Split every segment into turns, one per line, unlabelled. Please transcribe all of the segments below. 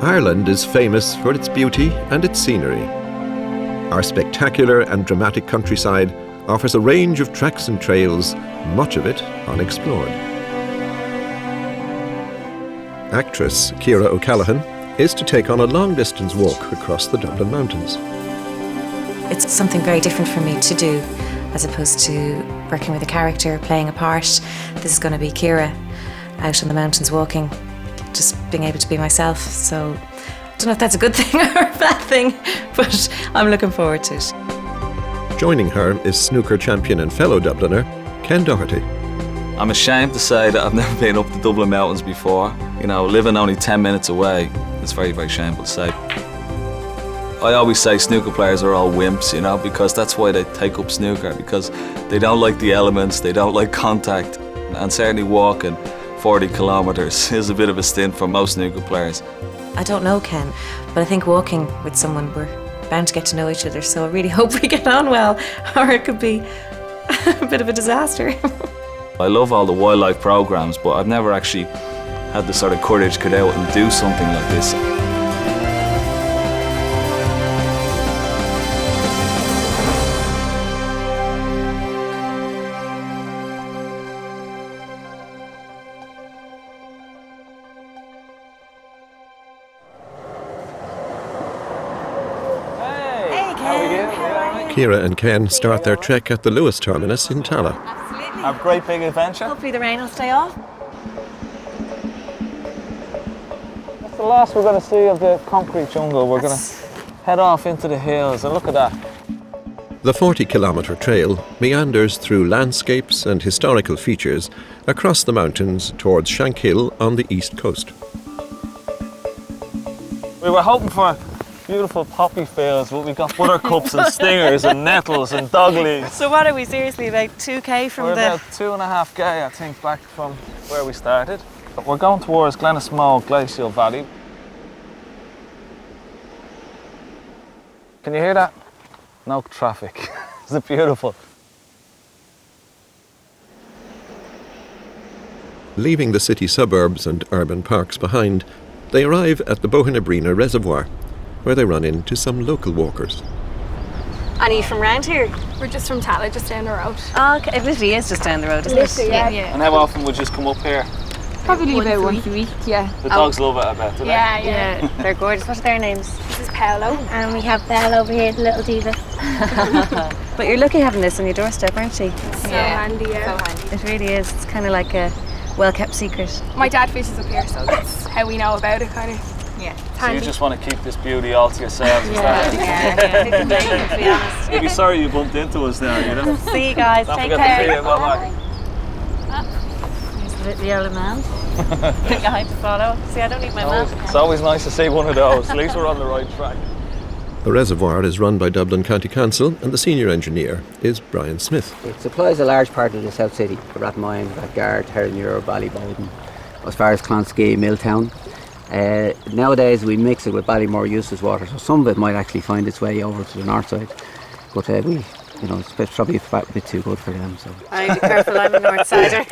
Ireland is famous for its beauty and its scenery. Our spectacular and dramatic countryside offers a range of tracks and trails, much of it unexplored. Actress Ciara O'Callaghan is to take on a long-distance walk across the Dublin Mountains.
It's something very different for me to do, as opposed to working with a character, playing a part. This is going to be Ciara out in the mountains walking, just being able to be myself. So I don't know if that's a good thing or a bad thing, but I'm looking forward to it.
Joining her is snooker champion and fellow Dubliner, Ken Doherty.
I'm ashamed to say that I've never been up the Dublin Mountains before. You know, living only 10 minutes away, it's very, very shameful to say. I always say snooker players are all wimps, you know, because that's why they take up snooker, because they don't like the elements, they don't like contact, and certainly walking 40 kilometres is a bit of a stint for most snooker players.
I don't know Ken, but I think walking with someone, we're bound to get to know each other, so I really hope we get on well, or it could be a bit of a disaster.
I love all the wildlife programmes, but I've never actually had the sort of courage to get out and do something like this.
Ciara and Ken start their trek at the Luas terminus in Tallaght.
Absolutely. Have a great big adventure.
Hopefully the rain will stay off.
That's the last we're going to see of the concrete jungle. We're going to head off into the hills, and look at that.
The 40-kilometre trail meanders through landscapes and historical features across the mountains towards Shankill on the east coast.
We were hoping for beautiful poppy fields, but we got buttercups and stingers and nettles and dogleaves.
So what are we, seriously, about 2k from
We're about 2.5k, I think, back from where we started. But we're going towards Glenasmole Glacial Valley. Can you hear that? No traffic. Isn't it beautiful?
Leaving the city suburbs and urban parks behind, they arrive at the Bohernabreena Reservoir, where they run into some local walkers.
And are you from round here?
We're just from Tallaght, just down the road.
Oh, okay. It literally is just down the road, isn't it?
Yeah.
And how often would you just come up here?
Probably about once a week, yeah.
The dogs love it, I bet, do they?
Yeah.
They're gorgeous. What are their names?
This is Paolo.
And we have Belle over here, the little diva.
But you're lucky having this on your doorstep, aren't you?
So handy, yeah.
So handy. It really is. It's kind of like a well-kept secret.
My dad fishes up here, so that's how we know about it, kind of. Yeah.
So you just want to keep this beauty all to yourselves, is that it?
Yeah. To be honest.
You'd be sorry you bumped into us there, you know?
See you guys.
Don't
Take
forget
care.
to see you, bye-bye.
Here's the yellow man. The guy to follow. See, I don't need my map.
It's always nice to see one of those. At least we're on the right track.
The reservoir is run by Dublin County Council, and the senior engineer is Brian Smith.
It supplies a large part of the South City, the Rathmine, Rathgard, Herrenure, Ballybowden, as far as Clonskea, Milltown. Nowadays we mix it with Ballymore Eustace water, so some of it might actually find its way over to the north side, but it's probably a bit too good for them. So.
Be careful, I'm a north sider.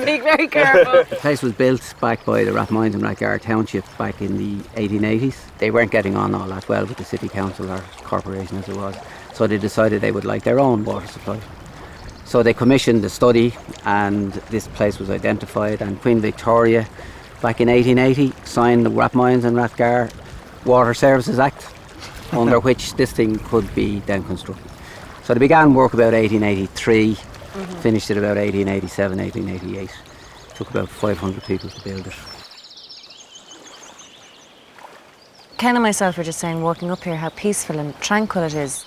Be very careful.
The place was built back by the Rathmines and Rathgard Township back in the 1880s. They weren't getting on all that well with the city council or corporation as it was, so they decided they would like their own water supply. So they commissioned a study, and this place was identified, and Queen Victoria back in 1880 signed the Rathmines and Rathgar Water Services Act, under which this thing could be then constructed. So they began work about 1883, finished it about 1887, 1888. Took about 500 people to build it.
Ken and myself were just saying, walking up here, how peaceful and tranquil it is.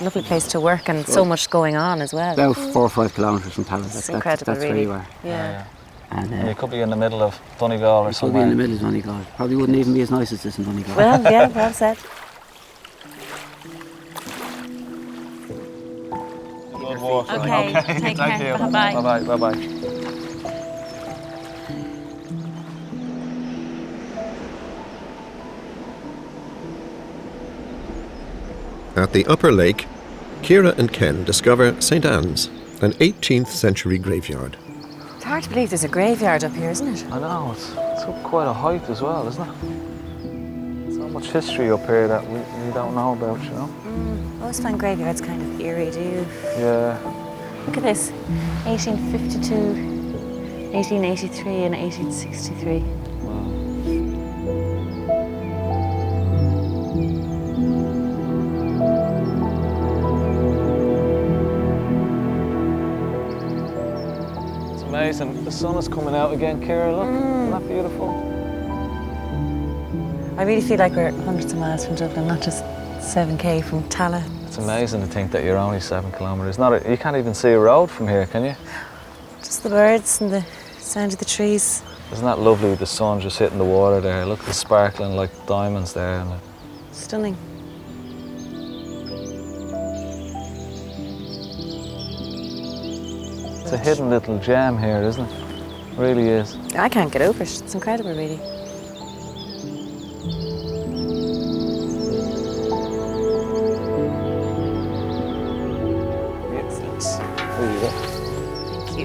Lovely place to work, and so much going on as well.
About 4 or 5 kilometres from Tallaght.
It's incredible,
that's
really.
where you are.
Yeah.
And you could be in the middle of Donegal or somewhere.
Could be in the middle of Donegal. Probably wouldn't even be as nice as this in Donegal.
Well, yeah, well said.
Good walk.
Okay, take
Thank
care.
you.
Bye-bye.
Bye-bye, bye-bye.
At the upper lake, Ciara and Ken discover St. Anne's, an 18th century graveyard.
It's hard to believe there's a graveyard up here, isn't it?
I know, it's up quite a height as well, isn't it? So much history up here that we don't know about, you know?
I always find graveyards kind of eerie, do you?
Yeah.
Look at this, 1852, 1883 and 1863.
Amazing. The sun is coming out again, Ciara, look. Isn't that beautiful?
I really feel like we're hundreds of miles from Dublin, not just 7k from Tallaght.
It's amazing to think that you're only 7 kilometres. You can't even see a road from here, can you?
Just the birds and the sound of the trees.
Isn't that lovely with the sun just hitting the water there? Look, it's sparkling like diamonds there. And
Stunning.
it's a hidden little gem here, isn't it? It really is.
I can't get over it. It's incredible, really.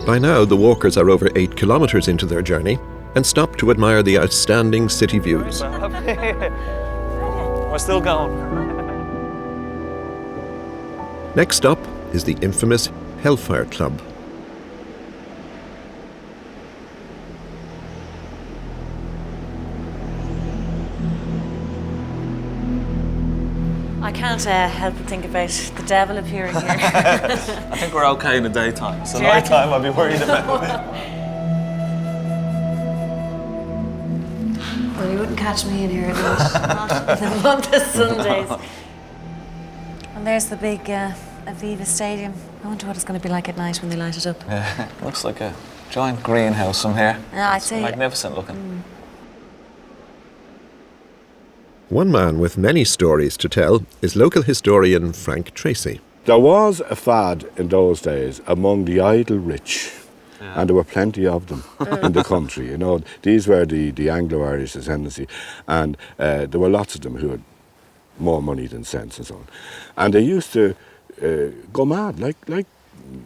By now, the walkers are over 8 kilometres into their journey and stop to admire the outstanding city views.
We're still going.
Next up is the infamous Hellfire Club.
I can't help but think about the devil appearing here.
I think we're okay in the daytime. So
Do you
night
reckon?
time I'd be worried about it.
Well, you wouldn't catch me in here at night, not in the month of Sundays. And there's the big Aviva Stadium. I wonder what it's going to be like at night when they light it up.
Yeah, looks like a giant greenhouse from here.
Yeah, I'd
It's
say.
magnificent looking.
One man with many stories to tell is local historian Frank Tracy.
There was a fad in those days among the idle rich, and there were plenty of them in the country. You know, these were the Anglo-Irish ascendancy, and there were lots of them who had more money than sense and so on. And they used to go mad, like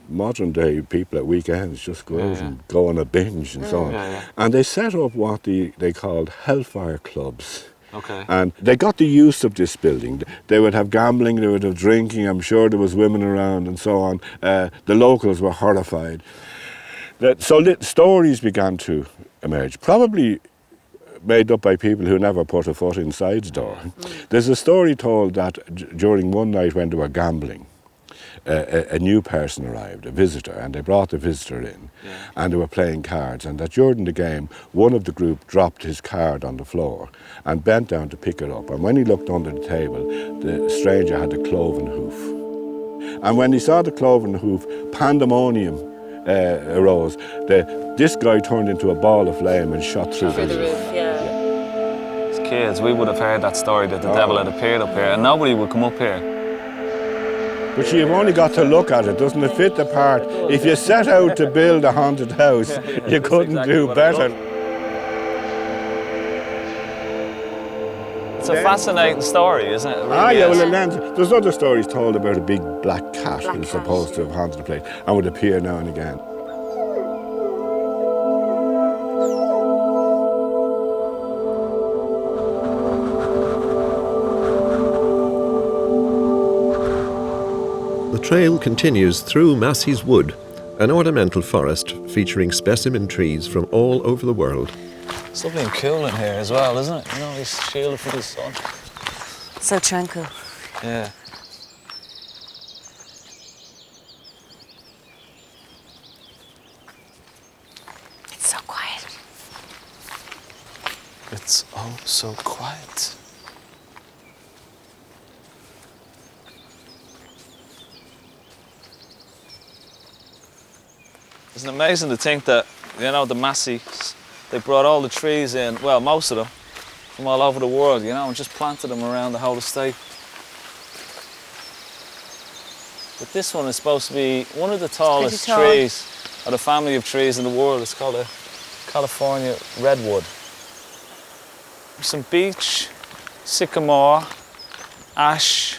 modern day people at weekends, just go out and go on a binge and so on. And they set up what they called Hellfire Clubs.
Okay.
And they got the use of this building. They would have gambling, they would have drinking, I'm sure there was women around and so on. The locals were horrified. So stories began to emerge, probably made up by people who never put a foot inside the door. There's a story told that during one night when they were gambling, a new person arrived, a visitor, and they brought the visitor in, and they were playing cards, and that during the game, one of the group dropped his card on the floor and bent down to pick it up, and when he looked under the table, the stranger had a cloven hoof. And when he saw the cloven hoof, pandemonium arose. This guy turned into a ball of flame and shot through the roof.
As kids, we would have heard that story that the devil had appeared up here, and nobody would come up here.
But you've only got to look at it, doesn't it fit the part? If you set out to build a haunted house, you couldn't do better.
It's a fascinating story, isn't it? It really
Yeah,
is.
well, there's other stories told about a big black cat who's supposed to have haunted the place and would appear now and again.
The trail continues through Massey's Wood, an ornamental forest featuring specimen trees from all over the world.
It's lovely and cool in here as well, isn't it? You know, he's shielded from the sun.
So tranquil.
Yeah.
It's so quiet.
It's oh so quiet. Isn't it amazing to think that, you know, the Massey, they brought all the trees in, well, most of them, from all over the world, you know, and just planted them around the whole estate. But this one is supposed to be one of the tallest trees, or the family of trees in the world. It's called a California redwood. Some beech, sycamore, ash.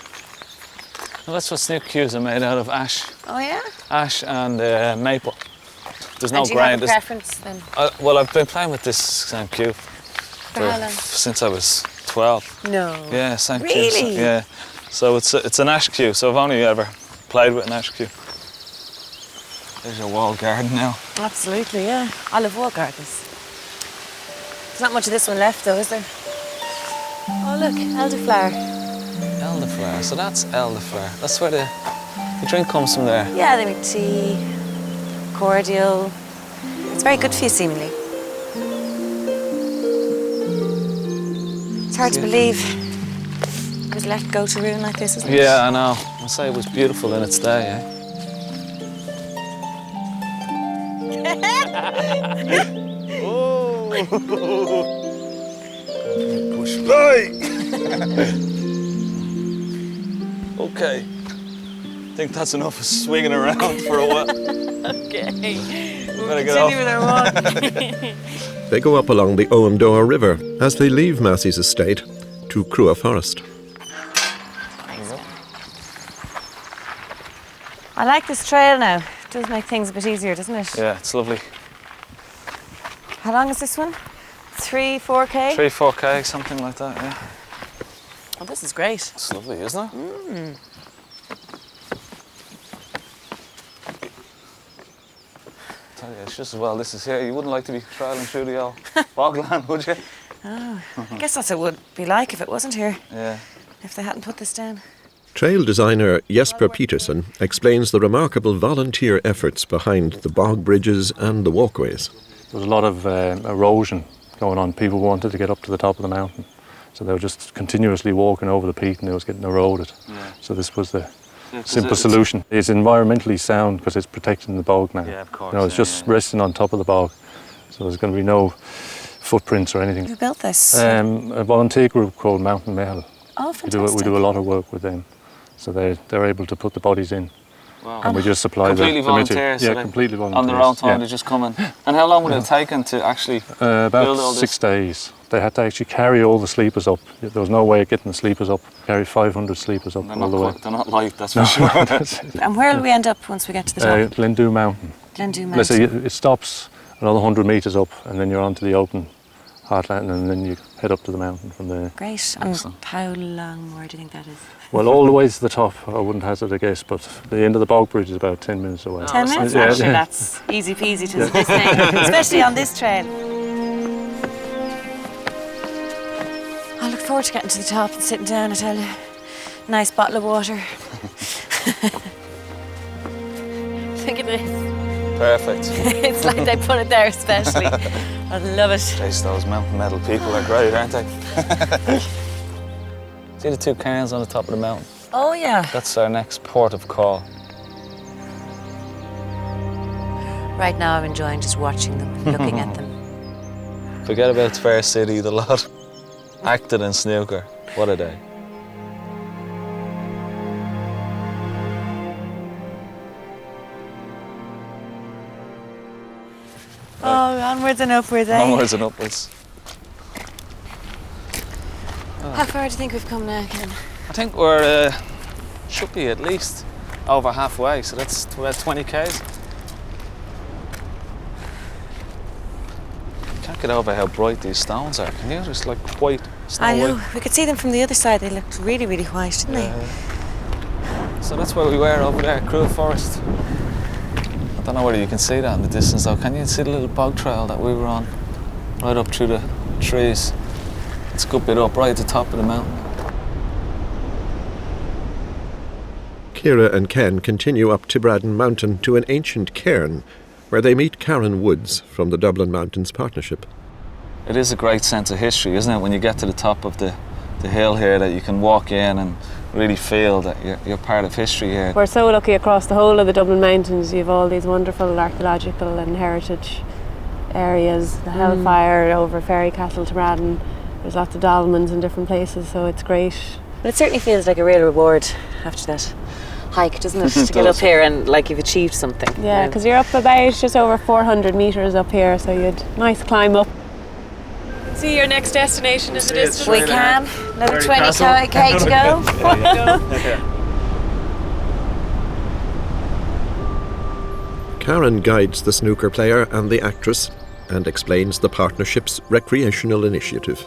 Well, that's what snooker cues are made out of, ash.
Oh, yeah?
Ash and maple. There's no
And do you
grain.
have a preference then?
Well, I've been playing with this cue
For how long?
since I was 12.
No.
Yeah, St.
Really?
Yeah. So it's an ash cue, so I've only ever played with an ash cue. There's your wall garden now.
Absolutely, yeah. I love wall gardens. There's not much of this one left though, is there? Oh look, elderflower.
Elderflower, so that's elderflower. That's where the drink comes from there.
Yeah, they make tea, cordial. It's very good for you, seemingly. It's hard to believe it was let go to ruin like this, isn't it?
Yeah, I know. I say it was beautiful in its day, eh? Push by. Okay. I think that's enough of swinging around for a while.
Okay.
Better get off.
Continue with our walk.
They go up along the Owendower River as they leave Massey's estate to Crua Forest.
I like this trail now. It does make things a bit easier, doesn't it?
Yeah, it's lovely.
How long is this one? 3, 4K?
3, 4K, something like that, yeah.
Oh, this is great.
It's lovely, isn't it? Tell you, it's just as well this is here. You wouldn't like to be travelling through the old bogland, would you?
Oh, I guess that's what it would be like if it wasn't here.
Yeah.
If they hadn't put this down.
Trail designer Jesper Peterson explains the remarkable volunteer efforts behind the bog bridges and the walkways.
There was a lot of erosion going on. People wanted to get up to the top of the mountain, so they were just continuously walking over the peat and it was getting eroded.
Yeah.
So this was the simple solution. It's environmentally sound because it's protecting the bog now.
Yeah, of course.
You know, it's just resting on top of the bog, so there's going to be no footprints or anything.
Who built this?
A volunteer group called Mountain Meitheal.
Oh, fantastic.
We do a lot of work with them, so they're able to put the bodies in.
Wow.
And we just supply
completely
the
volunteers.
material.
So
Completely volunteers.
On their own time,
yeah.
they just come in. And how long would it have taken to actually build all
About
this?
6 days. They had to actually carry all the sleepers up. There was no way of getting the sleepers up. Carry 500 sleepers up
They're
all the way.
They're not light, that's for sure.
And where will we end up once we get to the top?
Glendew Mountain.
Glendew
Let's say
Mountain.
it stops another 100 metres up, and then you're onto the open heartland, and then you head up to the mountain from there.
Great. And how long more do you think that is?
Well, all the way to the top, I wouldn't hazard a guess, but the end of the bog bridge is about 10 minutes away.
10 minutes?
Yeah,
Actually,
yeah.
that's easy peasy to this thing, especially on this trail. I look forward to getting to the top and sitting down, I tell you. Nice bottle of water. Look at this.
Perfect.
It's like they put it there especially. I love it.
Jeez, those Mountain Meitheal people are great, aren't they? See the two cairns on the top of the mountain?
Oh, yeah.
That's our next port of call.
Right now I'm enjoying just watching them, looking at them.
Forget about Fair City, the lot. Acted in Snooker. What a day.
Oh, onwards and upwards, eh?
Onwards and upwards.
How far do you think we've come now, Ken?
I think we're, should be at least over halfway, so that's about 20 k's. Can't get over how bright these stones are, can you? Just like white, snow
I know.
white.
We could see them from the other side. They looked really, really white, didn't they?
So that's where we were over there, Crua Forest. I don't know whether you can see that in the distance though. Can you see the little bog trail that we were on? Right up through the trees. It's a good bit up, right at the top of the mountain.
Ciara and Ken continue up Tibraden Mountain to an ancient cairn where they meet Karen Woods from the Dublin Mountains Partnership.
It is a great sense of history, isn't it, when you get to the top of the hill here, that you can walk in and really feel that you're part of history here.
We're so lucky across the whole of the Dublin Mountains. You have all these wonderful archaeological and heritage areas, the Hellfire over Ferry Castle to Braddon. There's lots of dolmens in different places, so it's great.
But it certainly feels like a real reward after that hike, doesn't it? To get up here and like you've achieved something.
Yeah, because you're up about just over 400 metres up here, so you had a nice climb up. See your next destination in the distance?
We can. Another 20k to go.
Karen guides the snooker player and the actress and explains the partnership's recreational initiative.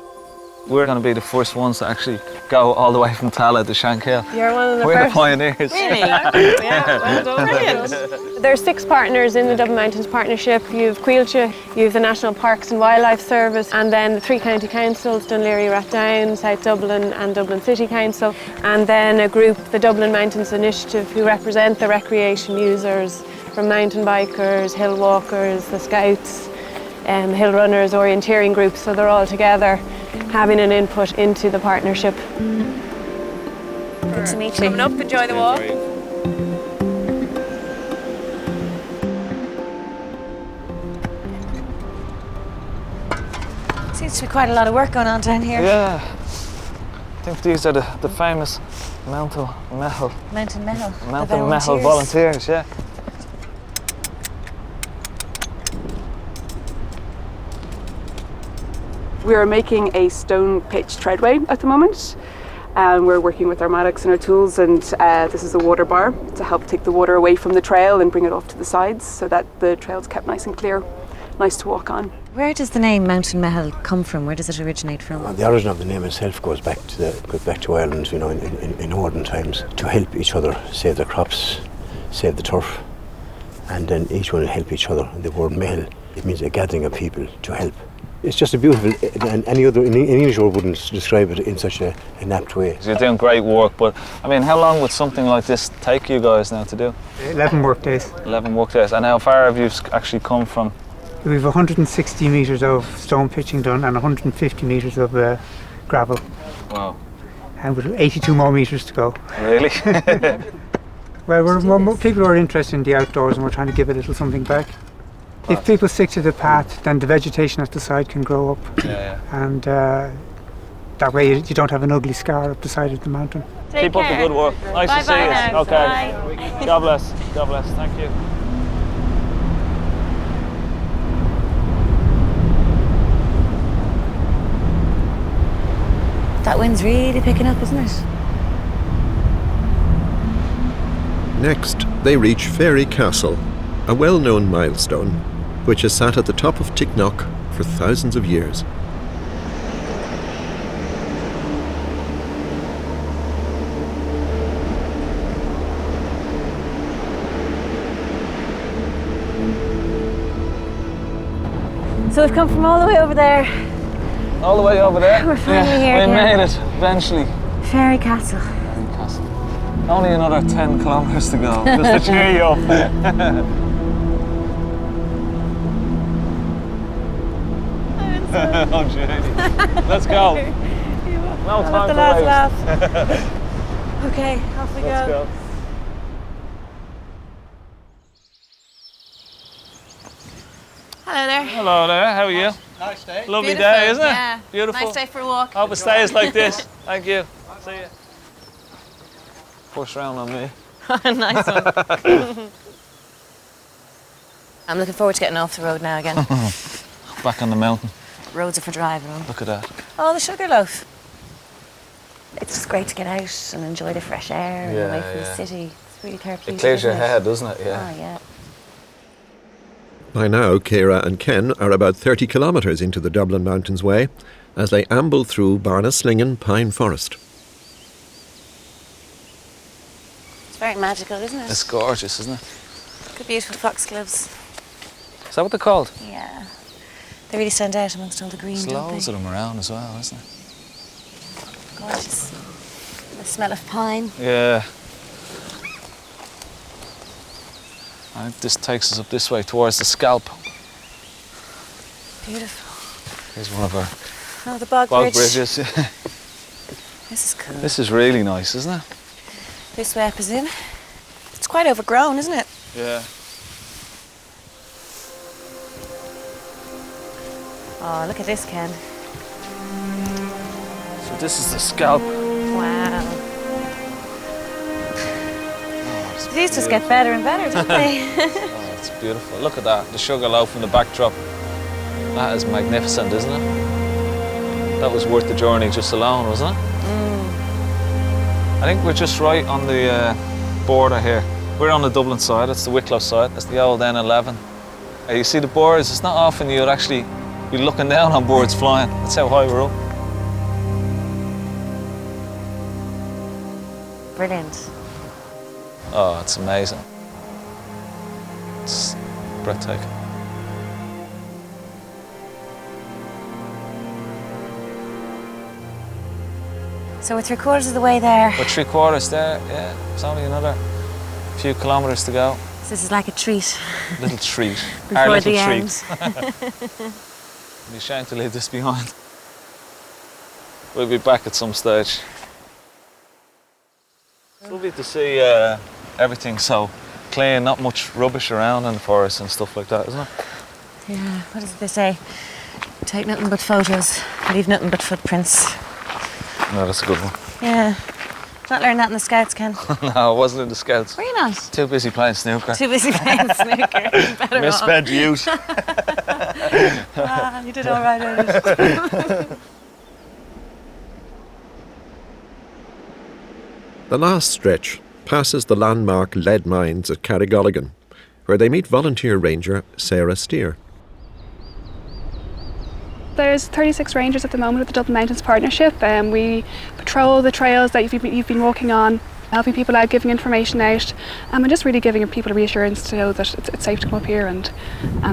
We're going to be the first ones to actually go all the way from Tallaght to Shankill.
You're one of the
We're
first.
the pioneers.
Really? Yeah, well done. Brilliant. There's 6 partners in the Dublin Mountains Partnership. You've Cuilche, you've the National Parks and Wildlife Service, and then the 3 county councils, Dunleary, Rathdown, South Dublin and Dublin City Council, and then a group, the Dublin Mountains Initiative, who represent the recreation users from mountain bikers, hill walkers, the scouts, hill runners, orienteering groups, so they're all together having an input into the partnership.
Good to meet you.
Coming up, enjoy the walk.
Seems to be quite a lot of work going on down here.
Yeah. I think these are the famous Mountain Meitheal.
Mountain Meitheal.
Mountain Meitheal volunteers, yeah.
We're making a stone pitch treadway at the moment. We're working with our mattocks and our tools, and this is a water bar to help take the water away from the trail and bring it off to the sides so that the trail's kept nice and clear, nice to walk on.
Where does the name Mountain Meitheal come from? Where does it originate from?
The origin of the name itself goes back to Ireland, you know, in olden times, to help each other save the crops, save the turf, and then each one will help each other. And the word Meitheal, it means a gathering of people to help. It's just a beautiful, and any other, in English word wouldn't describe it in such an apt way.
You're doing great work, but I mean, how long would something like this take you guys now to do?
11 work days.
11 work days. And how far have you actually come from?
We've 160 metres of stone pitching done and 150 metres of gravel.
Wow.
And with 82 more metres to go.
Really?
Well, people are interested in the outdoors and we're trying to give a little something back. If people stick to the path, then the vegetation at the side can grow up.
Yeah.
And that way you don't have an ugly scar up the side of the mountain.
Keep up the good work. Nice to see you.
Now.
Okay. Bye. God bless. God bless. Thank you.
That wind's really picking up, isn't it?
Next, they reach Fairy Castle, a well-known milestone, which has sat at the top of Ticknock for thousands of years.
So we've come from all the way over there.
All the way over there?
We're finally here.
We made it, eventually.
Fairy Castle.
Fairy Castle. Only another 10 kilometres to go, just to cheer you up. Oh, Jenny. Let's go. No time to waste.
Okay, off we
Let's go.
Hello there.
Hello there, how are you?
Nice day.
Lovely
Beautiful,
day, isn't it?
Yeah.
Beautiful.
Nice day for a walk.
Hope it stays like this. Thank you. See you. Push round on me.
Nice one. I'm looking forward to getting off the road now again.
Back on the mountain.
Roads are for driving on.
Look at that.
Oh, the sugar loaf. It's just great to get out and enjoy the fresh air and away from the city. It's really therapeutic.
It clears your
isn't it?
head, doesn't it? Yeah.
Oh, yeah.
By now, Ciara and Ken are about 30 kilometres into the Dublin Mountains Way as they amble through Barnaslingen Pine Forest.
It's very magical, isn't it?
It's gorgeous, isn't it?
Good, beautiful foxgloves.
Is that what they're called?
Yeah. They really stand out amongst all the green,
There's
don't
loads
they?
of them around as well, isn't there?
Gorgeous. The smell of pine.
Yeah. I think this takes us up this way towards the Scalp.
Beautiful.
Here's one of our
Oh, the bog
bridges.
This is cool.
This is really nice, isn't it?
This way up is in. It's quite overgrown, isn't it?
Yeah.
Oh, look at this, Ken.
So this is the Scalp.
Wow. These just get better and better, don't they?
Oh, it's beautiful. Look at that, the sugar loaf in the backdrop. That is magnificent, isn't it? That was worth the journey just alone, wasn't it? I think we're just right on the border here. We're on the Dublin side, that's the Wicklow side, that's the old N11. You see the birds, it's not often you'd actually be looking down on birds flying. That's how high we're up.
Brilliant.
Oh, it's amazing. It's breathtaking.
So we're 3/4 of the way there.
We're 3/4 there, yeah. It's only another few kilometres to go.
So this is like a treat.
Little treat.
Before
Our little
the
treat.
end.
I'd be ashamed to leave this behind. We'll be back at some stage. It's lovely to see everything so clean, not much rubbish around in the forest and stuff like that, isn't it?
Yeah, what does they say? Take nothing but photos, leave nothing but footprints.
No, that's a good one.
Yeah. Not learned that in the Scouts, Ken.
No, I wasn't in the Scouts.
Were you not?
Too busy playing snooker.
Too busy playing snooker. Better
Misspent youth.
You did all right at it.
The last stretch passes the landmark lead mines at Carrigallagan, where they meet volunteer ranger Ciara O'Callaghan.
There's 36 rangers at the moment with the Dublin Mountains Partnership. We patrol the trails that you've been walking on, helping people out, giving information out, and just really giving people a reassurance to know that it's safe to come up here and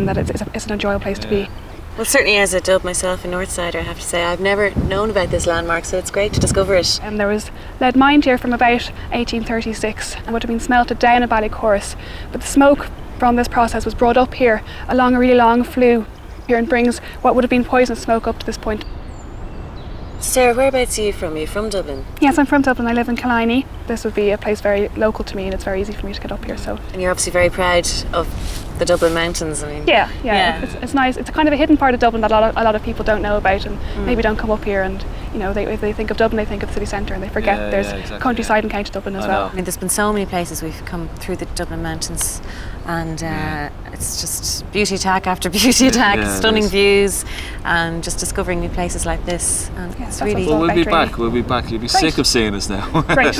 that it's an enjoyable place to be.
Well, certainly as a Dub myself, a Northsider, I have to say, I've never known about this landmark, so it's great to discover it.
There was lead mined here from about 1836 and would have been smelted down at Ballycorus, but the smoke from this process was brought up here along a really long flue here and brings what would have been poisonous smoke up to this point.
Sarah, whereabouts are you from? Are you from Dublin?
Yes, I'm from Dublin. I live in Killiney. This would be a place very local to me and it's very easy for me to get up here. So.
And you're obviously very proud of the Dublin Mountains, I mean.
Yeah. It's nice. It's kind of a hidden part of Dublin that a lot of people don't know about and maybe don't come up here and, you know, if they think of Dublin, they think of the city centre and they forget there's countryside and County Dublin as well.
I mean, there's been so many places we've come through the Dublin Mountains and it's just beauty attack after beauty attack, stunning views and just discovering new places like this. And it's really...
Well, we'll be back. You'll be sick of seeing us now.
Great.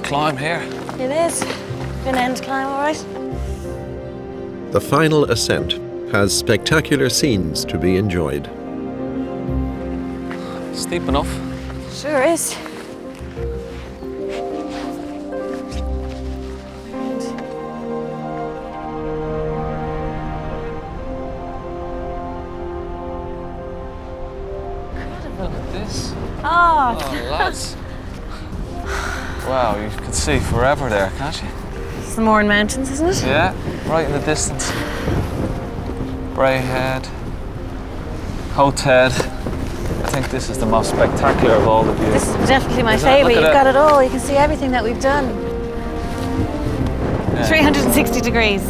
Climb here.
It is. An end climb, all right.
The final ascent has spectacular scenes to be enjoyed.
Steep enough.
Sure is.
Look at this.
Oh
lads. Wow, you can see forever there, can't you?
It's the Mourne Mountains, isn't it?
Yeah, right in the distance. Brayhead, Hothead. I think this is the most spectacular of all the views.
This is definitely my favourite. You've got it all. You can see everything that we've done. Yeah. 360 degrees.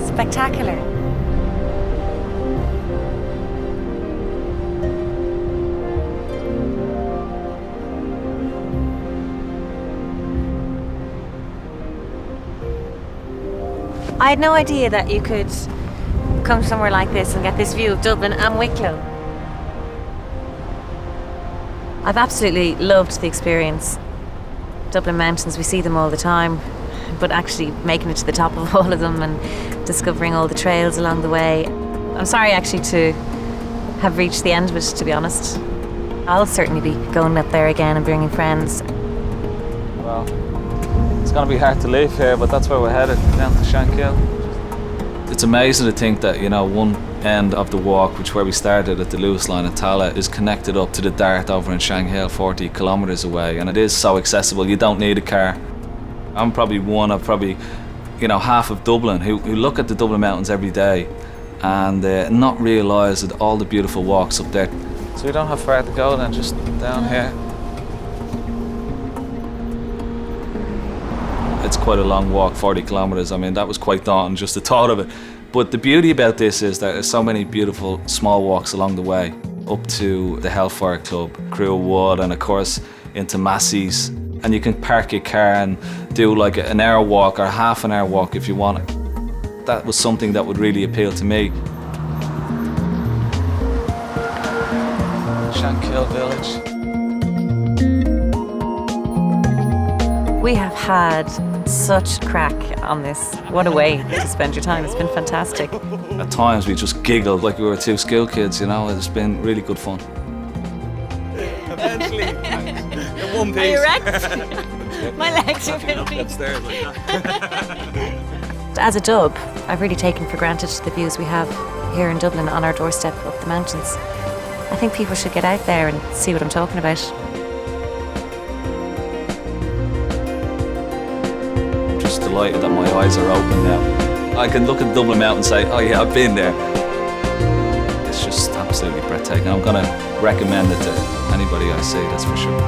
Spectacular. I had no idea that you could come somewhere like this and get this view of Dublin and Wicklow. I've absolutely loved the experience. Dublin Mountains, we see them all the time, but actually making it to the top of all of them and discovering all the trails along the way. I'm sorry actually to have reached the end of it, to be honest. I'll certainly be going up there again and bringing friends.
Well, it's going to be hard to leave here, but that's where we're headed, down to Shankill. It's amazing to think that, you know, one end of the walk, which where we started at the Luas line at Tallaght, is connected up to the Dart over in Shankill, 40 kilometres away, and it is so accessible. You don't need a car. I'm probably one of half of Dublin who look at the Dublin Mountains every day and not realise that all the beautiful walks up there. So we don't have far to go then, just down here. It's quite a long walk, 40 kilometres. I mean, that was quite daunting, just the thought of it. But the beauty about this is that there's so many beautiful small walks along the way, up to the Hellfire Club, Crew of Wood, and of course into Massey's. And you can park your car and do like an hour walk or half an hour walk if you want it. That was something that would really appeal to me. Shankill village.
We have had such crack on this. What a way to spend your time. It's been fantastic.
At times we just giggled like we were two school kids, you know. It's been really good fun.
Eventually, in one piece.
Are you wrecked? My legs are pinned.
Upstairs like that.
As a dub, I've really taken for granted the views we have here in Dublin on our doorstep up the mountains. I think people should get out there and see what I'm talking about.
I'm just delighted that my eyes are open now. I can look at Dublin Mountains and say, oh yeah, I've been there. It's just absolutely breathtaking. I'm going to recommend it to anybody I see, that's for sure.